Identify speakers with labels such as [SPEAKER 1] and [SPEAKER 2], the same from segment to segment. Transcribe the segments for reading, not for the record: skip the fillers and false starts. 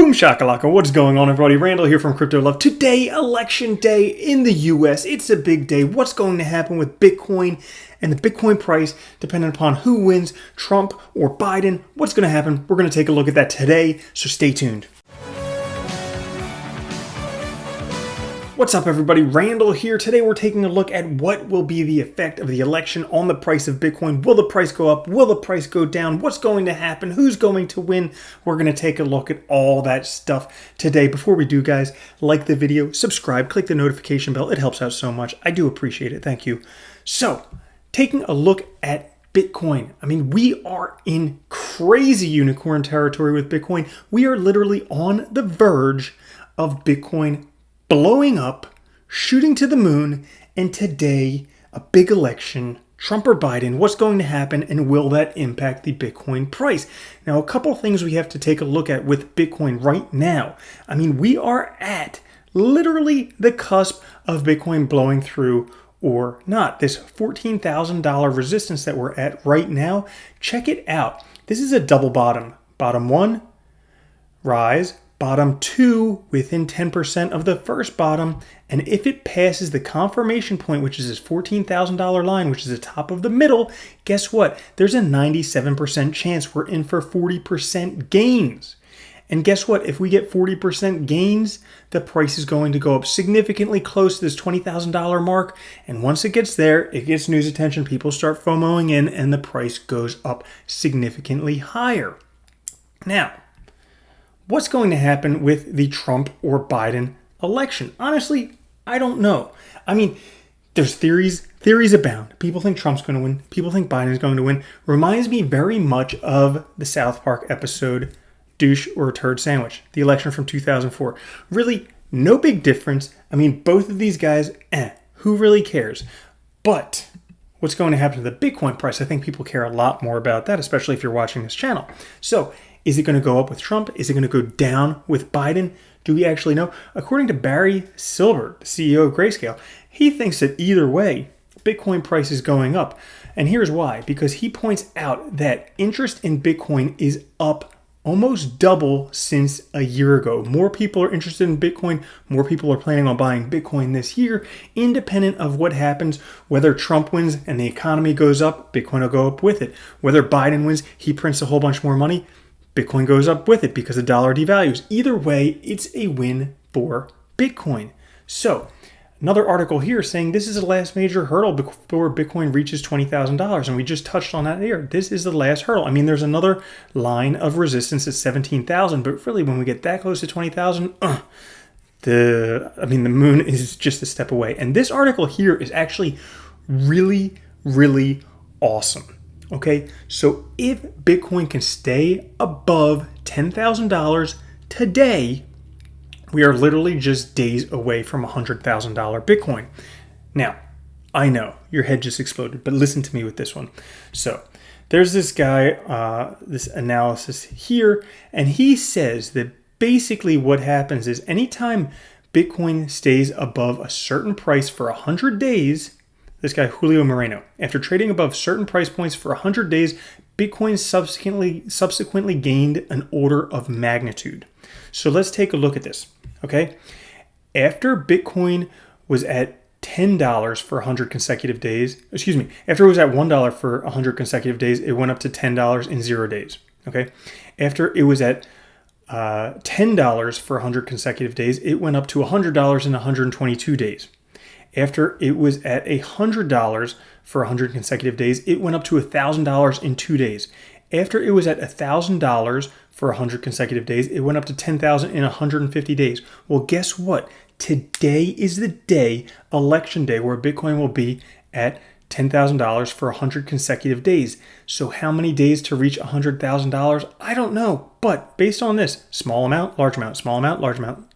[SPEAKER 1] Boom shakalaka, what's going on everybody? Randall here from Crypto Love. Today, election day in the US. It's a big day. What's going to happen with Bitcoin and the Bitcoin price, depending upon who wins, Trump or Biden? What's going to happen? We're going to take a look at that today, so stay tuned. What's up everybody, Randall here. Today we're taking a look at what will be the effect of the election on the price of Bitcoin. Will the price go up? Will the price go down? What's going to happen? Who's going to win? We're going to take a look at all that stuff today. Before we do, guys, like the video, subscribe, click the notification bell. It helps out so much. I do appreciate it. Thank you. So, taking a look at Bitcoin. I mean, we are in crazy unicorn territory with Bitcoin. We are literally on the verge of Bitcoin blowing up, shooting to the moon, and today, a big election, Trump or Biden, what's going to happen, and will that impact the Bitcoin price? Now, a couple of things we have to take a look at with Bitcoin right now. I mean, we are at literally the cusp of Bitcoin blowing through or not. This $14,000 resistance that we're at right now, check it out. This is a double bottom. Bottom one, rise. Bottom two within 10% of the first bottom, and if it passes the confirmation point, which is this $14,000 line, which is the top of the middle, guess what? There's a 97% chance we're in for 40% gains. And guess what? If we get 40% gains, the price is going to go up significantly close to this $20,000 mark. And once it gets there, it gets news attention. People start FOMOing in, and the price goes up significantly higher. Now, what's going to happen with the Trump or Biden election? Honestly, I don't know. I mean, there's theories abound. People think Trump's going to win. People think Biden's going to win. Reminds me very much of the South Park episode, Douche or a Turd Sandwich, the election from 2004. Really, no big difference. I mean, both of these guys, who really cares? But what's going to happen to the Bitcoin price? I think people care a lot more about that, especially if you're watching this channel. So, is it going to go up with Trump? Is it going to go down with Biden? Do we actually know? According to Barry Silver, the CEO of Grayscale, he thinks that either way, Bitcoin price is going up. And here's why. Because he points out that interest in Bitcoin is up almost double since a year ago. More people are interested in Bitcoin. More people are planning on buying Bitcoin this year, independent of what happens. Whether Trump wins and the economy goes up, Bitcoin will go up with it. Whether Biden wins, he prints a whole bunch more money, Bitcoin goes up with it because the dollar devalues. Either way, it's a win for Bitcoin. So, another article here saying this is the last major hurdle before Bitcoin reaches $20,000. And we just touched on that here. This is the last hurdle. I mean, there's another line of resistance at 17,000. But really, when we get that close to 20,000, the moon is just a step away. And this article here is actually really, really awesome. Okay, so if Bitcoin can stay above $10,000 today, we are literally just days away from $100,000 Bitcoin. Now, I know your head just exploded, but listen to me with this one. So there's this guy, this analysis here, and he says that basically what happens is anytime Bitcoin stays above a certain price for 100 days, this guy, Julio Moreno, after trading above certain price points for 100 days, Bitcoin subsequently gained an order of magnitude. So let's take a look at this, okay? After Bitcoin was at $10 for 100 consecutive days, after it was at $1 for 100 consecutive days, it went up to $10 in 0 days, okay? After it was at $10 for 100 consecutive days, it went up to $100 in 122 days. After it was at $100 for 100 consecutive days, it went up to $1,000 in 2 days. After it was at $1,000 for 100 consecutive days, it went up to $10,000 in 150 days. Well, guess what? Today is the day, election day, where Bitcoin will be at $10,000 for 100 consecutive days. So how many days to reach $100,000? I don't know. But based on this, small amount, large amount, small amount, large amount,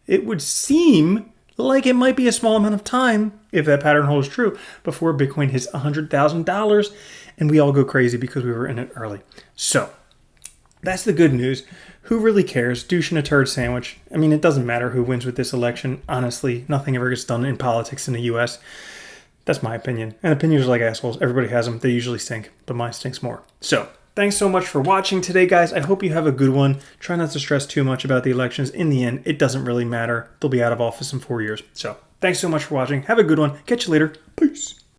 [SPEAKER 1] it would seem like it might be a small amount of time, if that pattern holds true, before Bitcoin hits $100,000 and we all go crazy because we were in it early. So, that's the good news. Who really cares? Douche and a turd sandwich. I mean, it doesn't matter who wins with this election. Honestly, nothing ever gets done in politics in the U.S. That's my opinion. And opinions are like assholes. Everybody has them. They usually stink, but mine stinks more. So, Thanks so much for watching today, guys. I hope you have a good one. Try not to stress too much about the elections. In the end, it doesn't really matter. They'll be out of office in 4 years. So thanks so much for watching. Have a good one. Catch you later. Peace.